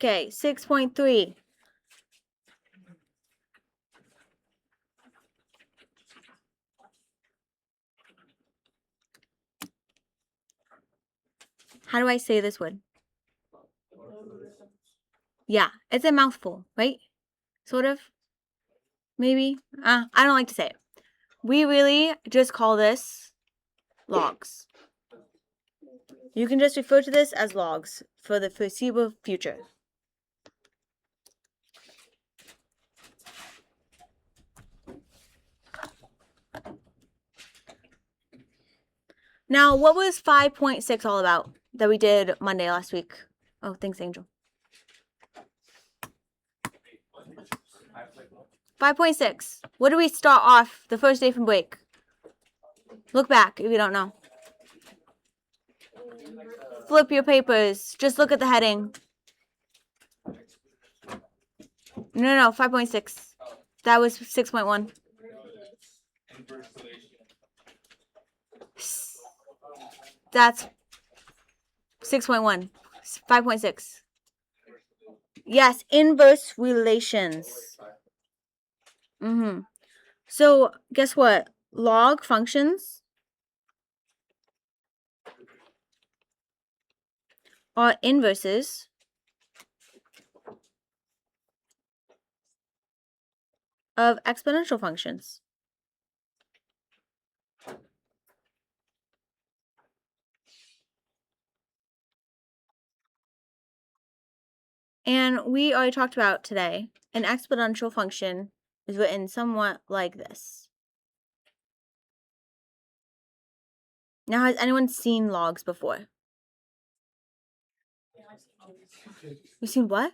Okay, 6.3. How do I say this word? Yeah, it's a mouthful, right? Sort of. Maybe. I don't like to say it. We really just call this logs. You can just refer to this as logs for the foreseeable future. Now, what was 5.6 all about that we did Monday last week? Oh, thanks, Angel. 5.6. What did we start off the first day from break? Look back if you don't know. Flip your papers. Just look at the heading. No, 5.6. That was 6.1. That's 6.1. 5.6. Yes, inverse relations. So, guess what? Log functions are inverses of exponential functions. And we already talked about today, an exponential function is written somewhat like this. Now, has anyone seen logs before? You've seen what?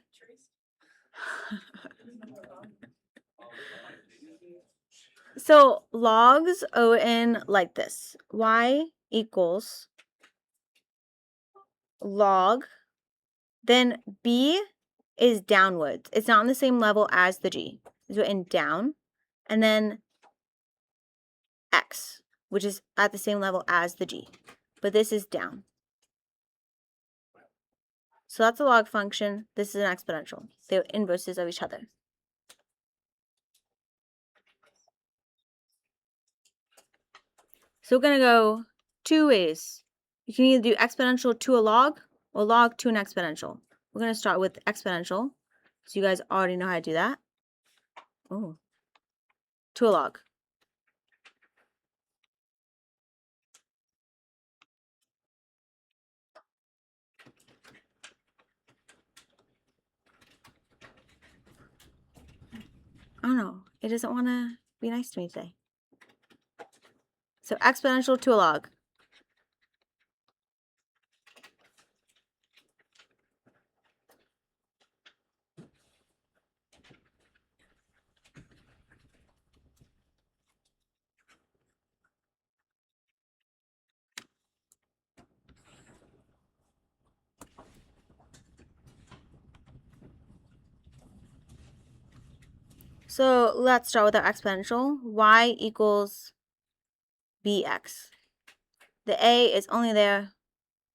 So logs are written like this. Y equals log, then B is downwards. It's not on the same level as the G. It's written down, and then X, which is at the same level as the G, but this is down. So that's a log function. This is an exponential. They're inverses of each other. So we're going to go two ways. You can either do exponential to a log or log to an exponential. We're going to start with exponential. So you guys already know how to do that. Oh, to a log. I don't know. It doesn't want to be nice to me today. So exponential to a log. So let's start with our exponential. Y equals bx. The a is only there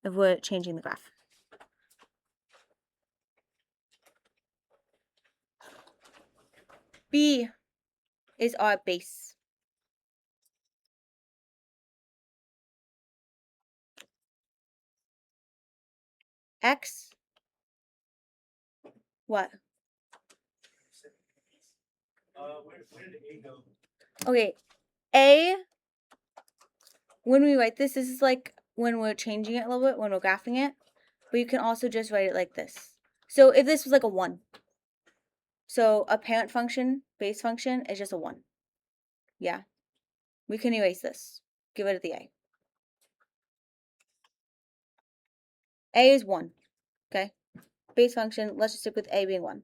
if we're changing the graph. B is our base. X, what? Where did A go? Okay, A, when we write this is like when we're changing it a little bit, when we're graphing it, but you can also just write it like this. So if this was like a 1, so a parent function, base function, is just a 1. Yeah, we can erase this. Give it the A. A is 1, okay? Base function, let's just stick with A being 1.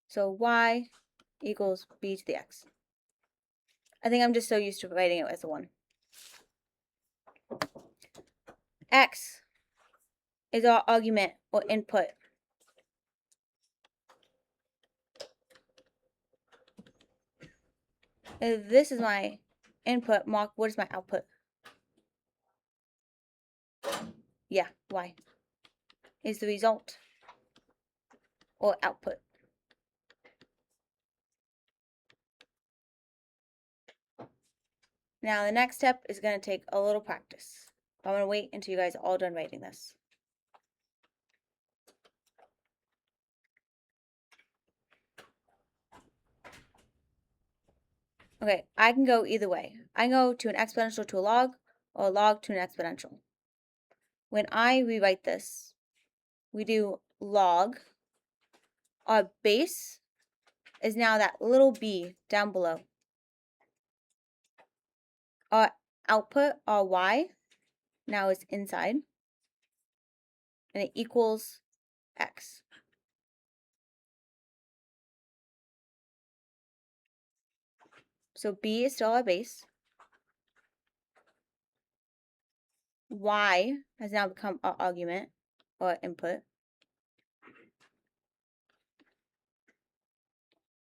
So Y equals B to the X. I think I'm just so used to writing it as a 1. X is our argument or input. If this is my input, mark what is my output? Yeah, y is the result or output. Now the next step is going to take a little practice. I'm going to wait until you guys are all done writing this. Okay, I can go either way. I can go to an exponential to a log, or a log to an exponential. When I rewrite this, we do log. Our base is now that little b down below. Our output, our y, now is inside, and it equals x. So b is still our base. Y has now become our argument or input.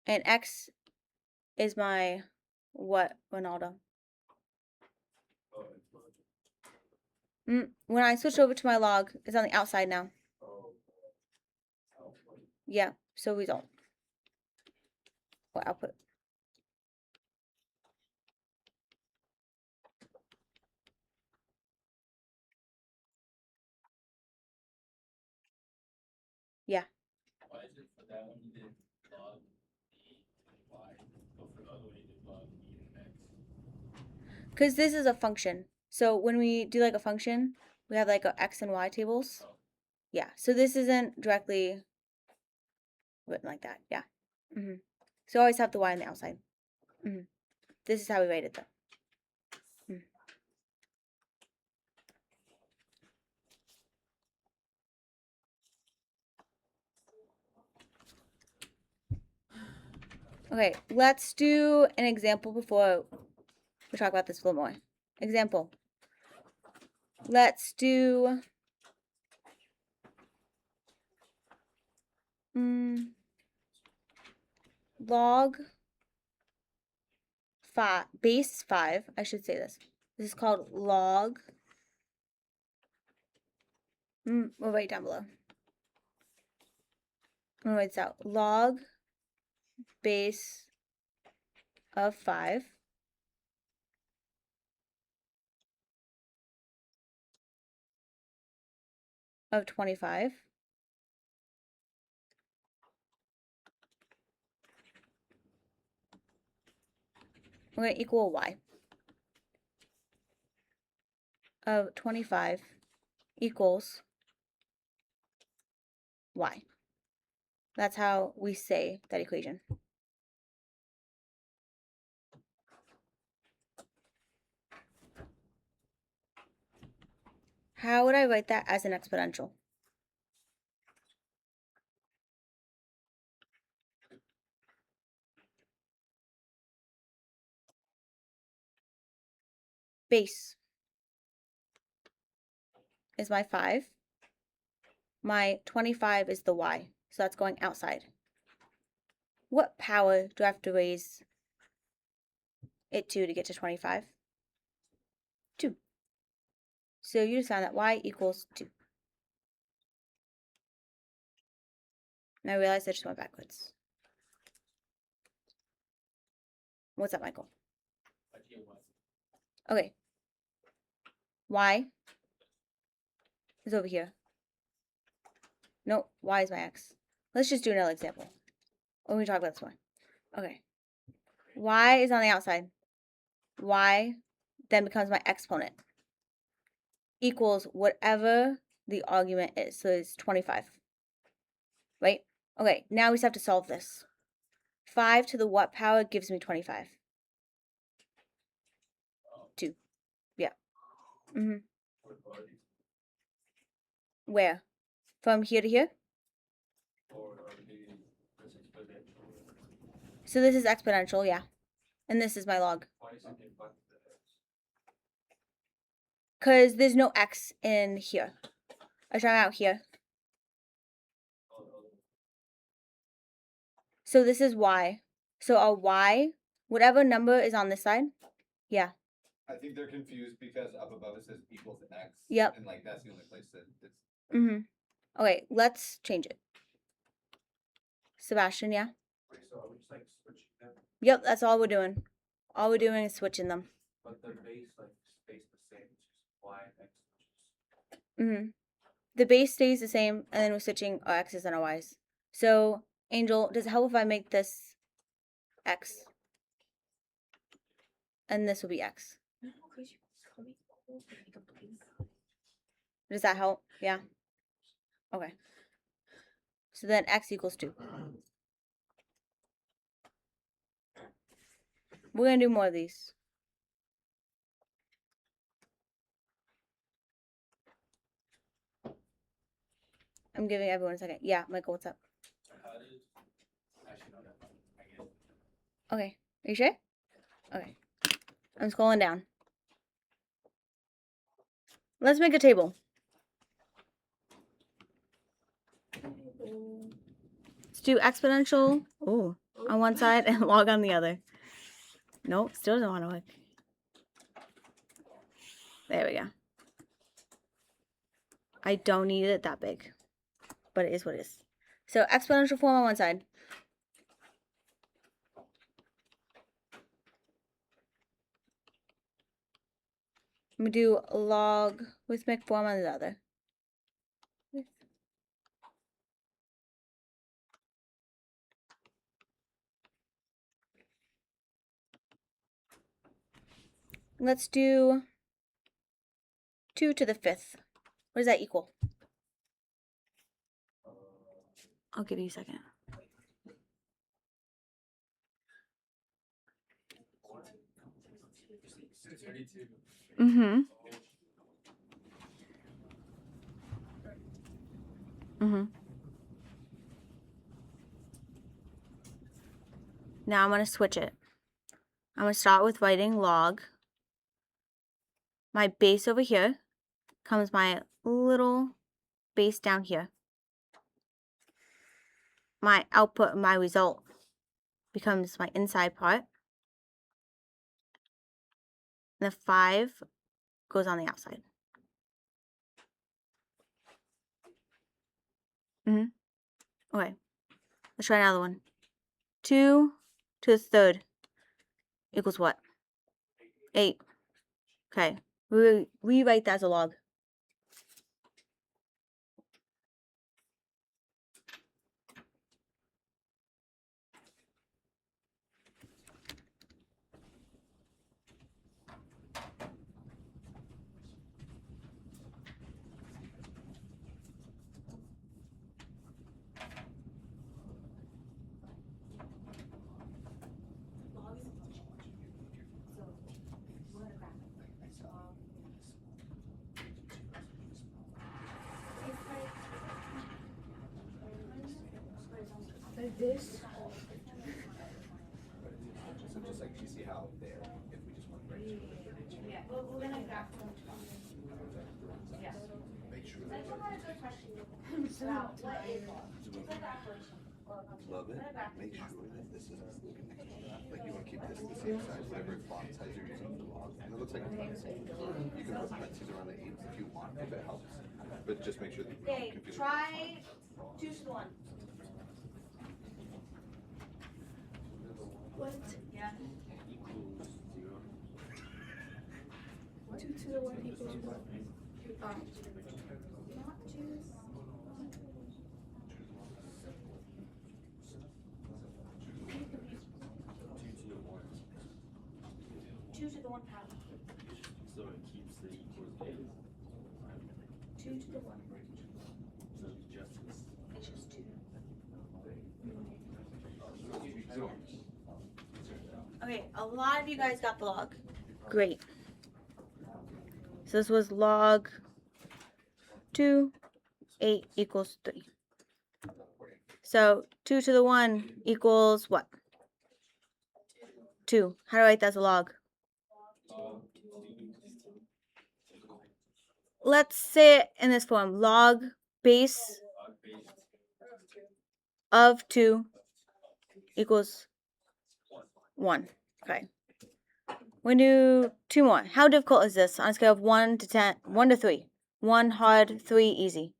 And x is my what, Ronaldo? When I switch over to my log, it's on the outside now. Yeah, so result or output. Yeah. Why is it for that one you did log e and y, but for the other one you did log e and x? Because this is a function. So when we do like a function, we have like a x and y tables. Oh. Yeah. So this isn't directly written like that. Yeah. So always have the y on the outside. This is how we write it though. Okay, let's do an example before we talk about this a little more. Example. Let's do log 5, base 5, I should say this. This is called log. We'll write down below. I'm gonna write this out. Log base of 5 of 25 we're going to equal y of 25 equals y. That's how we say that equation. How would I write that as an exponential? Base is my 5. My 25 is the y, so that's going outside. What power do I have to raise it to get to 25? 2. So you just found that y equals 2. And I realized I just went backwards. What's up, Michael? Okay. Y is over here. No, y is my x. Let's just do another example when we talk about this one. Okay. Y is on the outside. Y then becomes my exponent. Equals whatever the argument is. So it's 25. Right? Okay, now we just have to solve this. 5 to the what power gives me 25? 2. Yeah. Where? From here to here? So this is exponential, yeah. And this is my log. Because there's no x in here. I try out here. So this is y. So our y, whatever number is on this side, yeah. I think they're confused because up above it says equals x. Yep. And like that's the only place that it's. Mm-hmm. Okay, let's change it. Sebastian, yeah? So are we just like switching them? Yep, that's all we're doing. All we're doing is switching them. But the base like stays the same, it's just y and x. Mm-hmm. The base stays the same, and then we're switching our x's and our y's. So, Angel, does it help if I make this x? And this will be x. Does that help? Yeah? Okay. So then x equals 2. We're going to do more of these. I'm giving everyone a second. Yeah, Michael, what's up? Okay. Are you sure? Okay. I'm scrolling down. Let's make a table. Let's do exponential on one side and log on the other. Nope, still doesn't want to work. There we go. I don't need it that big, but it is what it is. So exponential form on one side. I'm going to do logarithmic form on the other. Let's do 2 to the 5th. What does that equal? I'll give you a second. Mm-hmm. Mm-hmm. Now I'm going to switch it. I'm going to start with writing log. My base over here comes my little base down here. My output, my result, becomes my inside part. And the 5 goes on the outside. Okay, let's try another one. 2 to the 3rd equals what? 8. Okay, we rewrite that as a log. Like this? So just like you see how there, if we just want to break. Yeah, well, we're gonna graph them. Yeah. Make sure That's that. a good question. Wow, what is it? Love it. Make sure that this is like you want to keep this the same size, whatever font size you're using for the log. And it looks like it's about the same. You can put parentheses around the 8s if you want, if it helps. But just make sure that you don't confuse it. Try 2 to the 1. What? Yeah. 2 to the 1 equals what? Not 2. 2 to the 1 power. So it keeps the equals base. 2 to the 1. So it's just this. It's just 2. Okay, a lot of you guys got the log. Great. So this was log 2, 8 equals 3. So 2 to the 1 equals what? 2. How do I write that as a log? Let's say it in this form. Log base of 2 equals 1. Okay. We're gonna do 2 more. How difficult is this on a scale of 1 to 10? 1 to 3. 1 hard, 3 easy.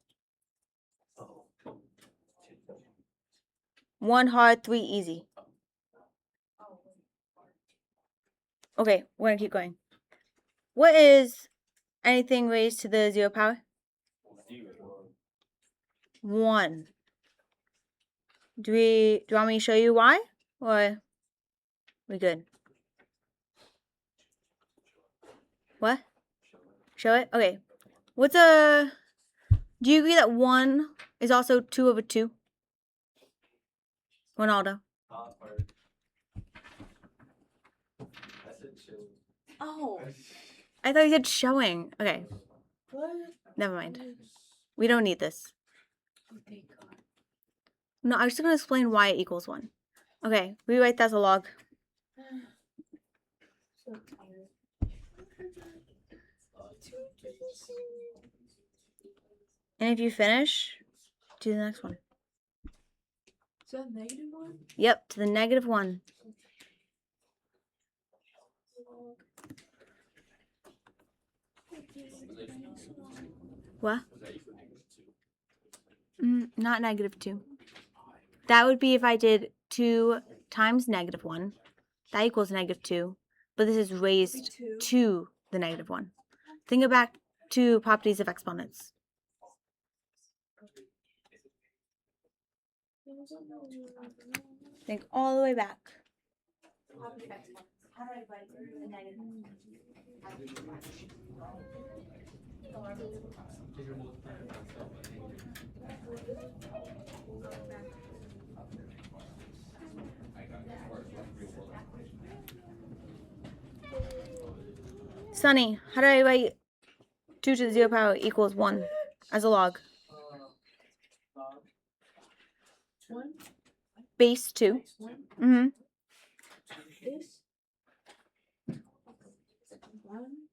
1 hard, 3 easy. Okay, we're gonna keep going. What is anything raised to the 0 power? 1. Do you want me to show you why? Or we good? What? Show it? Okay. Do you agree that 1 is also 2 over 2? Ronaldo. Oh. I thought you said showing. Okay. What? Never mind. We don't need this. Oh, thank God. No, I was just going to explain why it equals 1. Okay, rewrite that as a log. So tired. And if you finish, do the next one. Is that -1? Yep, to the -1. What? Not -2. That would be if I did 2 times -1. That equals -2. But this is raised to the -1. Think about to properties of exponents. Think all the way back. How do I write the negative? Sunny, how do I write 2 to the 0 power equals 1 as a log? 1? Base 2. 1? Mm-hmm. This? 1?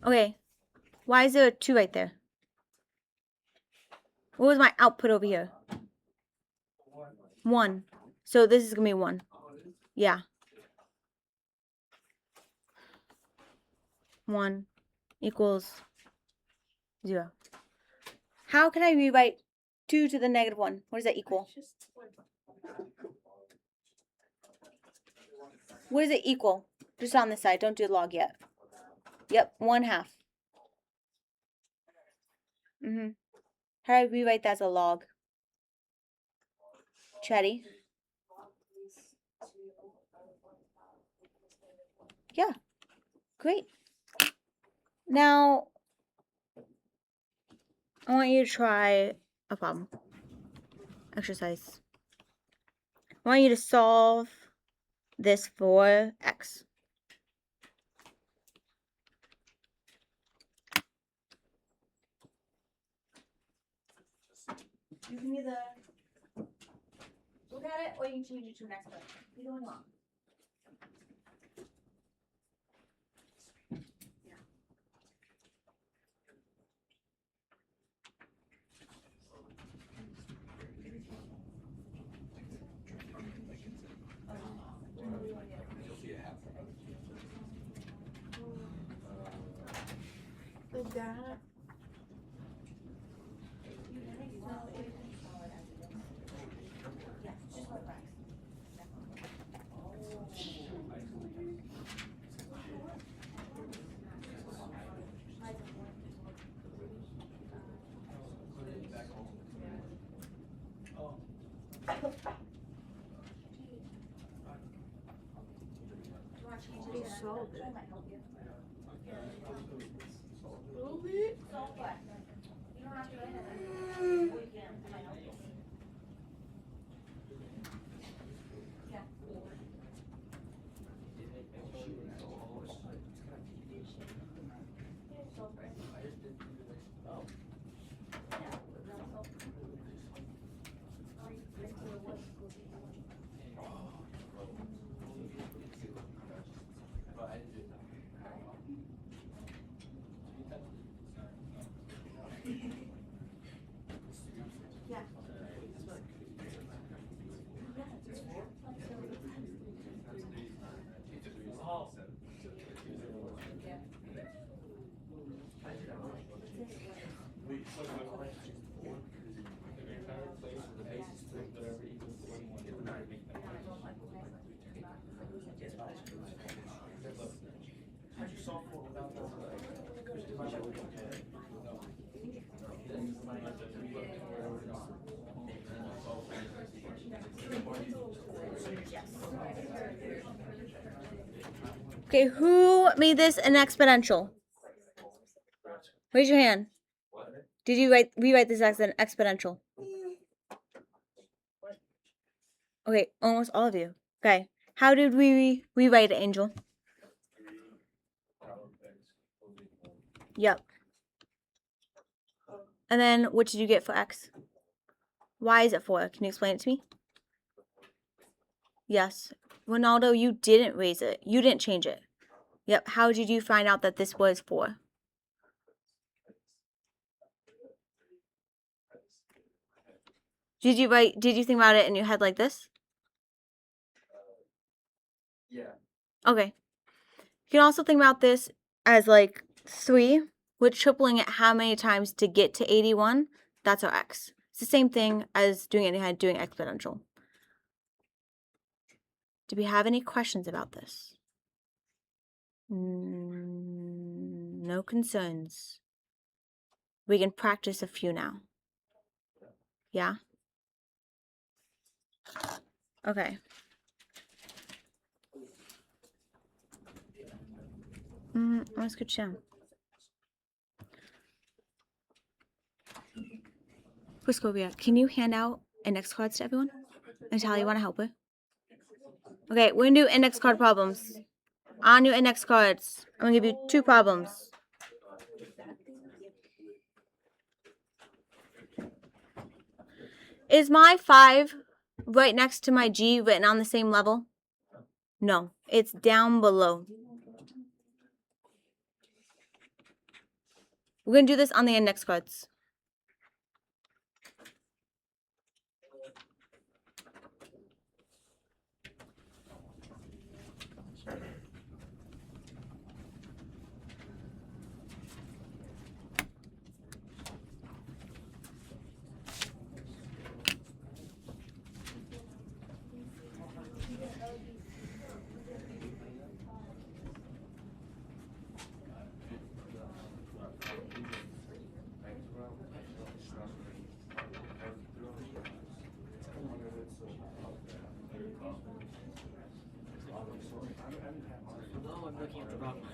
Okay. Why is there a 2 right there? What was my output over here? 1. So this is going to be 1. Yeah. 1 equals 0. How can I rewrite 2 to the -1? What does that equal? What does it equal? Just on this side. Don't do the log yet. Yep, 1/2. How do I rewrite that as a log? Chatty? Yeah. Great. Now, I want you to try a problem. Exercise. I want you to solve this for x. You can either look at it or you can change it to an exponent. Either one you want. Like that? Solve it. Solve it? Solve what? You don't have to write it. Or you can. It might help you. Yeah. Solve for it. Okay, who made this an exponential? Raise your hand. Did you rewrite this as an exponential? Okay, almost all of you. Okay, how did we rewrite it, Angel? Yep. And then what did you get for x? Why is it 4? Can you explain it to me? Yes. Ronaldo, you didn't raise it. You didn't change it. Yep. How did you find out that this was 4? Did you think about it in your head like this? Yeah. Okay. You can also think about this as like 3, with tripling it how many times to get to 81. That's our x. It's the same thing as doing it in your head, doing exponential. Do we have any questions about this? No concerns. We can practice a few now. Yeah? Okay. Let's go down. Priscovia, can you hand out index cards to everyone? And tell you want to help with? Okay, we're gonna do index card problems. On your index cards, I'm gonna give you 2 problems. Is my 5 right next to my G written on the same level? No, it's down below. We're gonna do this on the index cards. No, I'm looking at the wrong one.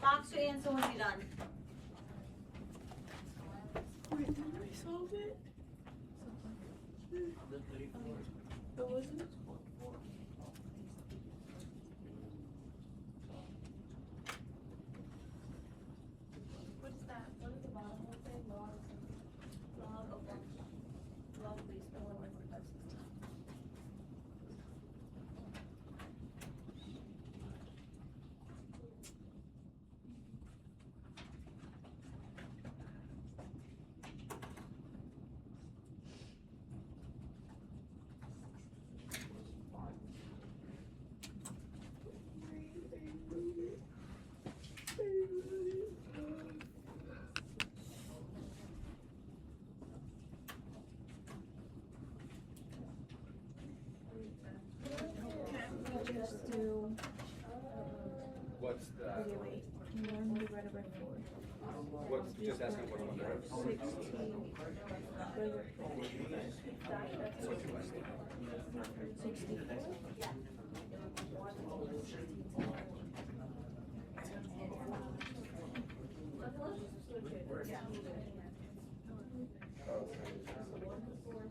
Box your answer when you're done. Wait, did we solve it? That wasn't it? What is that? What is the bottom one say? Log of 1. Log of base 1.516. Can't we just do What's the? wait, 1 divided by 4. What's just asking what number? 16 divided by 4. That's 64.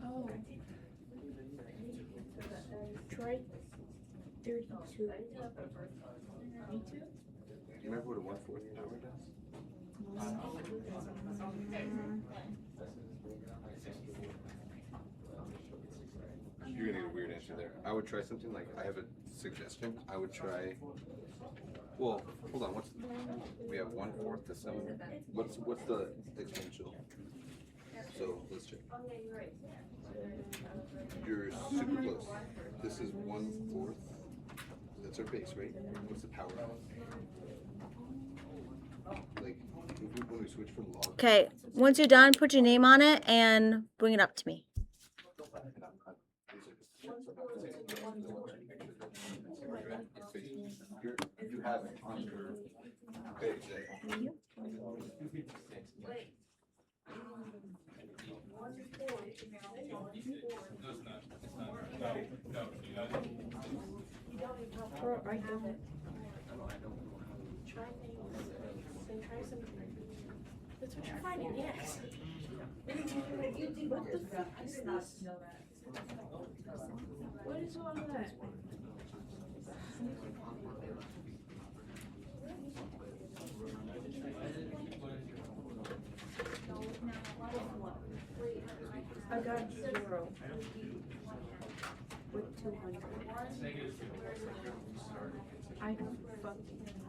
Oh. Try 32. Me too? Do you remember what a 1/4 power does? You're gonna get a weird answer there. I would try something like, I have a suggestion. I would try Well, hold on. We have 1/4 to 7. What's the exponential? So let's check. You're super close. This is 1/4. That's our base, right? What's the power of? Like when we switch from log. Okay, once you're done, put your name on it and bring it up to me. You have it on your page there. I have it. Try things. Then try something. That's what you're finding, yes. What the fuck is this? What is all that? I got 0 with 200. I don't fucking know.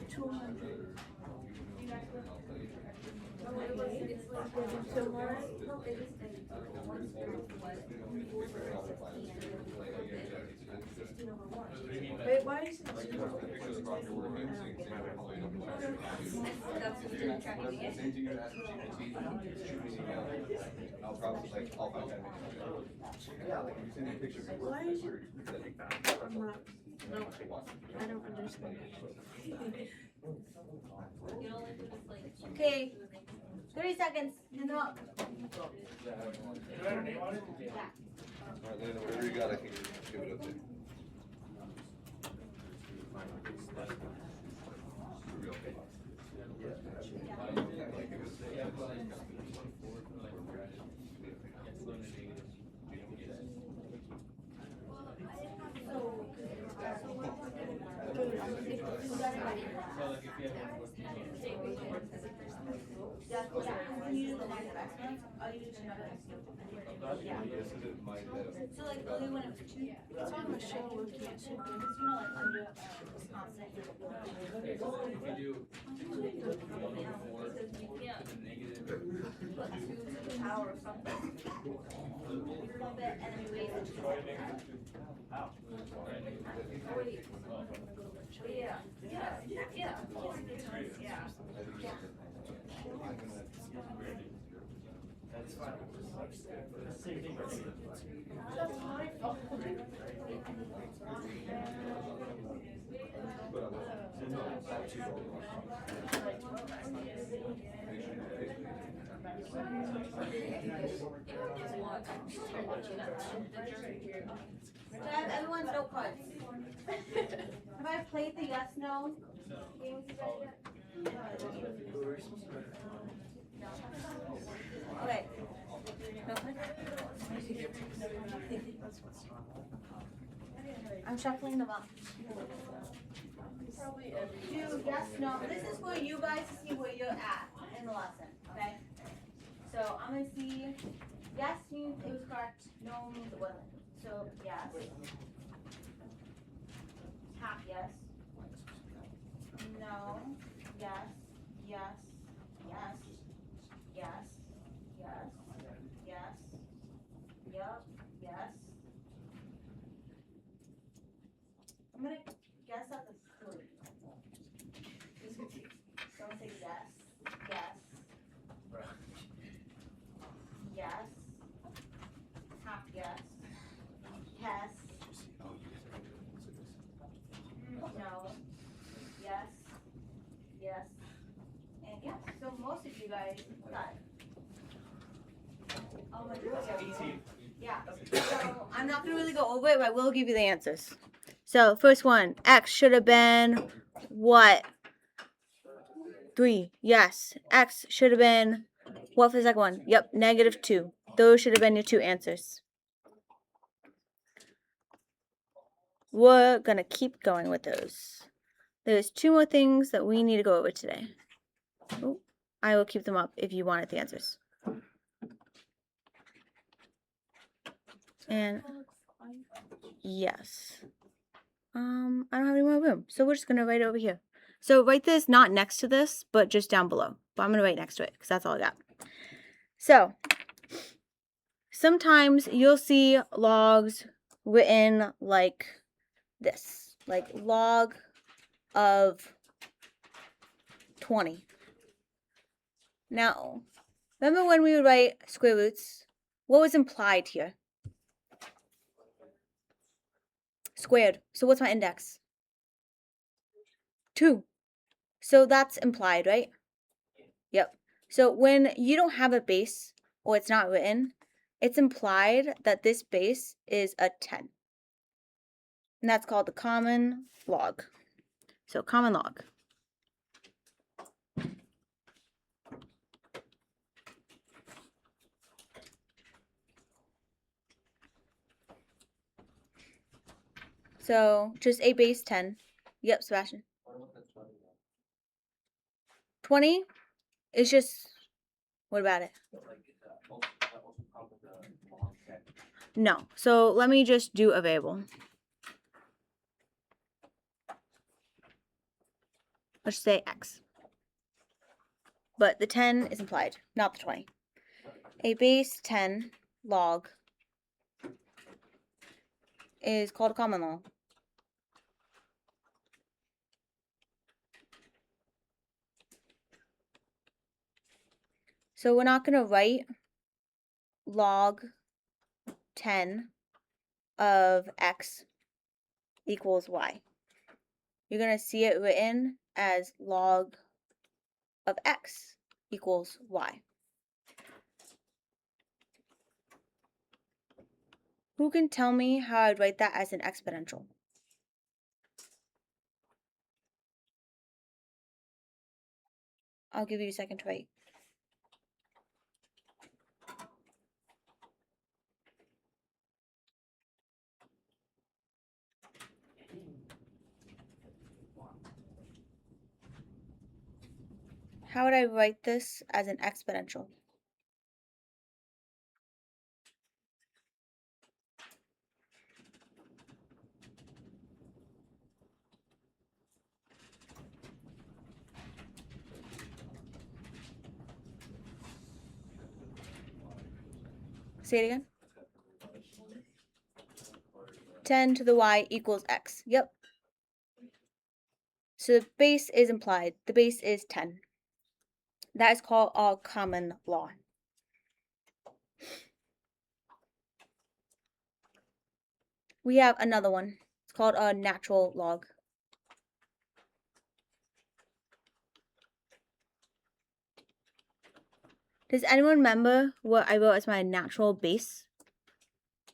200. Wait, why is it 0? I'll probably I'll find that. Why is it? I'm not. No, I don't understand. Okay, 30 seconds. No. Alright, Landon, whatever you got, I think give it up there. So like only when it's 2. It's on the show, we can't see it. Power or something. A little bit, and then we raise it to I have everyone's note cards. Have I played the yes no games yet? No. Okay. No. I'm shuffling them up. Do yes no. This is for you guys to see where you're at in the lesson. Okay. So I'm gonna see yes means it was correct, no means it wasn't. So yes. Half yes. No. Yes. Yes. Yes. Yes. Yes. Yes. Yup. Yes. I'm gonna guess at the 3. Don't say yes. Yes. Yes. Half yes. Yes. No. Yes. Yes. And yes. So most of you guys got it. Oh my God. Yeah. So I'm not gonna really go over it, but I will give you the answers. So first one, X should have been what? 3. Yes. X should have been what for the second one? Yep, -2. Those should have been your 2 answers. We're gonna keep going with those. There's 2 more things that we need to go over today. Oh, I will keep them up if you wanted the answers. And That looks fine. yes. I don't have any more room, so we're just gonna write it over here. So write this not next to this, but just down below. But I'm gonna write next to it because that's all I got. So sometimes you'll see logs written like this, like log of 20. Now, remember when we would write square roots? What was implied here? Squared. So what's my index? 2. So that's implied, right? Yep. So when you don't have a base or it's not written, it's implied that this base is a 10. And that's called the common log. So common log. So just a base 10. Yep, Sebastian. What about the 20 then? 20 is just, what about it? Like, is that also count with the long check? No. So let me just do a variable. Let's say x. But the 10 is implied, not the 20. A base 10 log is called a common log. So we're not going to write log 10 of x equals y. You're going to see it written as log of x equals y. Who can tell me how I'd write that as an exponential? I'll give you a second to write. How would I write this as an exponential? Say it again. 10 to the y equals x. Yep. So the base is implied. The base is 10. That is called a common law. We have another one. It's called a natural log. Does anyone remember what I wrote as my natural base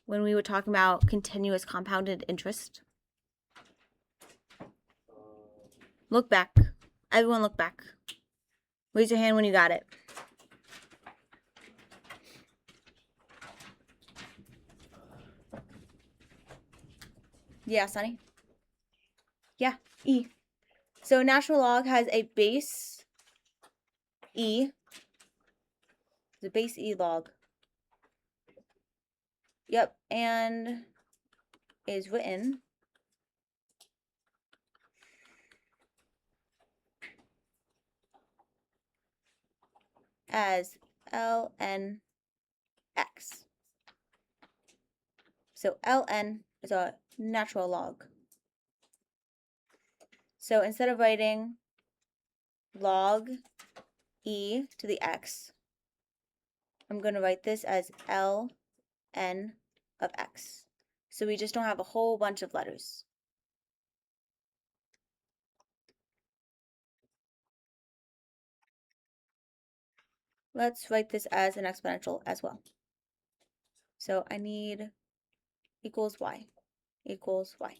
when we were talking about continuous compounded interest? Look back. Everyone look back. Raise your hand when you got it. Yeah, Sonny? Yeah, E. So natural log has a base E. The base E log. Yep, and is written as ln x. So ln is a natural log. So instead of writing log e to the x, I'm going to write this as ln of x. So we just don't have a whole bunch of letters. Let's write this as an exponential as well. So I need equals y equals y.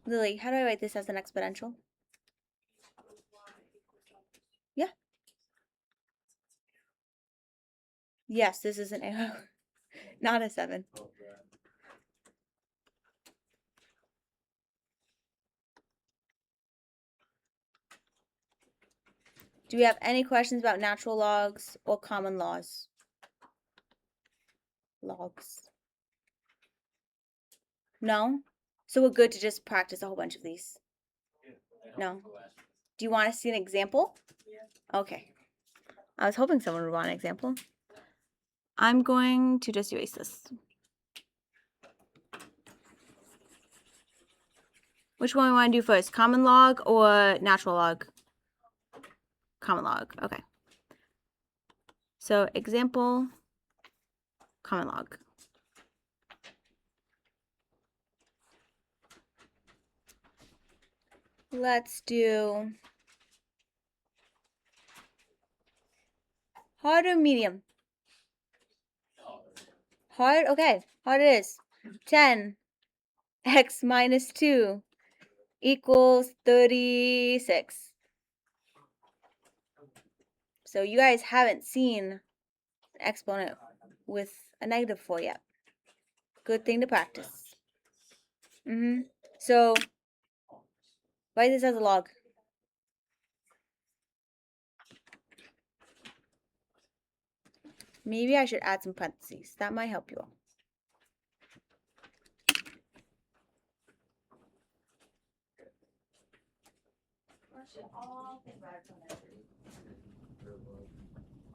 Lily, how do I write this as an exponential? Yeah. Yes, this is an arrow, not a 7. Oh, yeah. Do we have any questions about natural logs or common laws? Logs. No? So we're good to just practice a whole bunch of these? No? Do you want to see an example? Okay. I was hoping someone would want an example. I'm going to just erase this. Which one we want to do first? Common log or natural log? Common log. Okay. So example, common log. Let's do hard or medium? Hard? Okay. Hard it is. 10 x minus 2 equals 36. So you guys haven't seen an exponent with a negative 4 yet. Good thing to practice. So write this as a log. Maybe I should add some parentheses. That might help you all.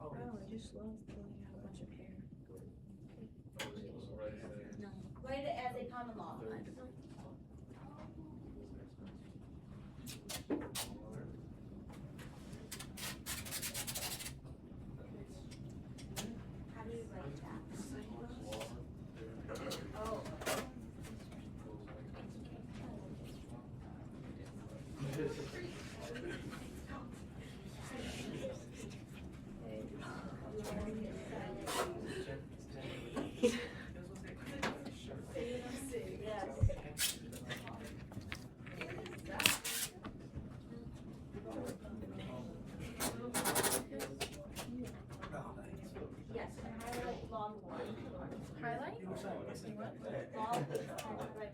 Oh, I just love pulling out a bunch of hair. No. Write it as a common log. How do you write that? Oh. Yes, and highlight log 1. Highlight? Log, highlight like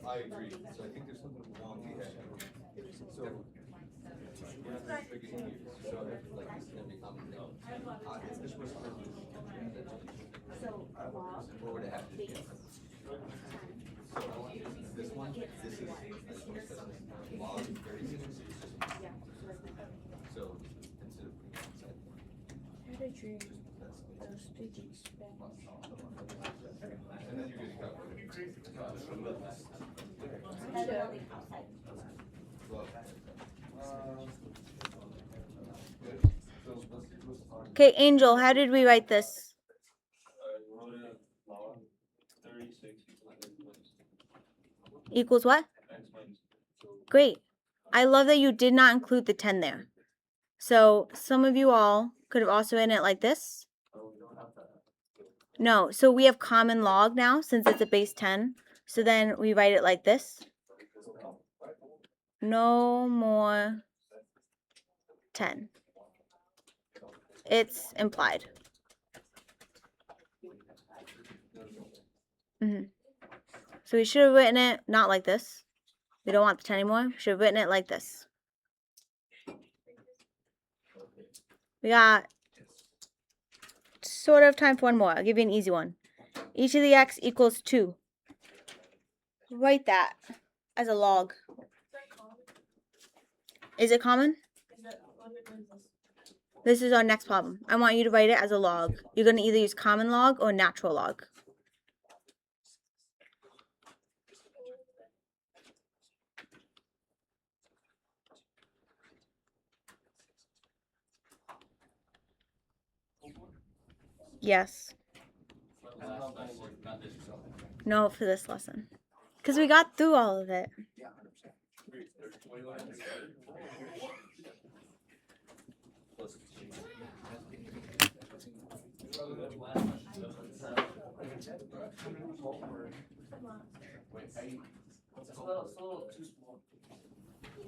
I agree. So I think there's something wonky happening. So like this is gonna become if this was what would it have to be? So this one, this is log 36. So instead of putting it outside, How did you those digits back? and then you're gonna calculate. Okay, Angel, how did we write this? Equals what? Great. I love that you did not include the 10 there. So some of you all could have also written it like this. No, so we have common log now since it's a base 10. So then we write it like this. No more 10. It's implied. So we should have written it not like this. We don't want the 10 anymore. We should have written it like this. We got sort of time for one more. I'll give you an easy one. Each of the x equals 2. Write that as a log. Is it common? This is our next problem. I want you to write it as a log. You're going to either use common log or natural log. Yes. No, for this lesson. Because we got through all of it. Yeah, 100%.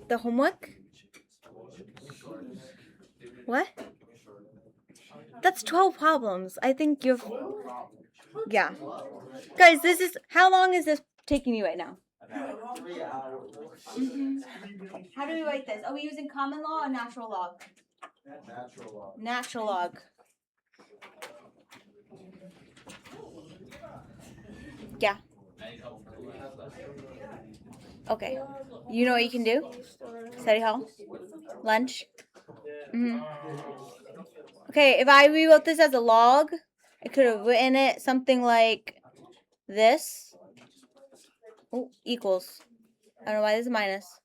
The homework? What? That's 12 problems. I think you're... Yeah. Guys, this is... How long is this taking you right now? 3 hours. How do we write this? Are we using common law or natural log? Natural law. Natural log. Yeah. Okay. You know what you can do? Study hall? Lunch? Okay, if I rewrote this as a log, I could have written it something like this. Oh, equals. I don't know why this is minus.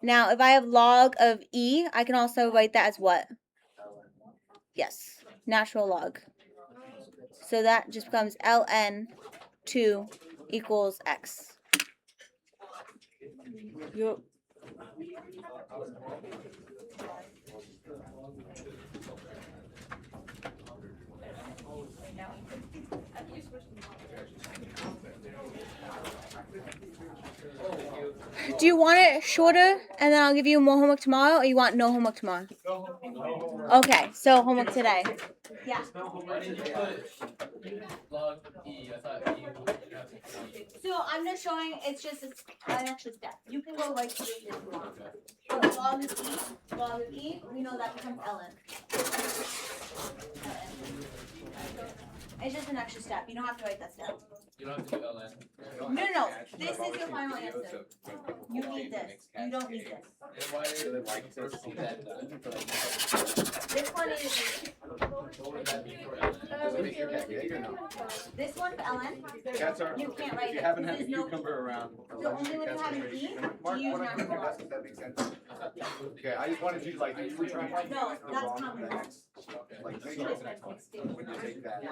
Now, if I have log of e, I can also write that as what? Yes, natural log. So that just becomes ln 2 equals x. Yup. Do you want it shorter and then I'll give you more homework tomorrow, or you want no homework tomorrow? Okay, so homework today. Yeah. So I'm just showing it's just an extra step. You can go right through it if you want. So log of e, we know that becomes ln. It's just an extra step. You don't have to write that step. You don't have to do LN. No. This is your final answer. You need this. You don't need this. And why do they like to see that done? This one is What would that be for LN? Does it make your cat big or no? this one for ln. Cats are. You can't write If you it. haven't This had a is no cucumber around. So only when you have an e, Mark, do you use what I natural log. that makes sense. Okay, I just wanted you to like, you were trying to. No, that's common law. Like, make sure it's an X one. When you take that.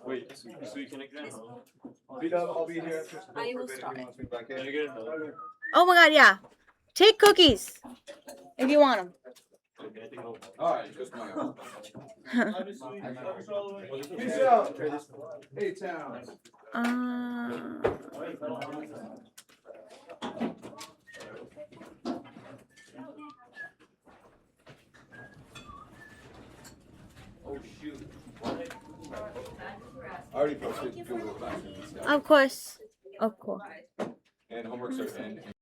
Wait, so you can exam? I'll be here after school. I for a will bit if start he it. wants me back in. Can I get another? Oh my god, yeah. Take cookies if you want them. Alright, just my own. Peace Peace out. Hey, town. Oh shoot. I already posted Google Classroom and stuff. Of course. Of course. And homeworks are in.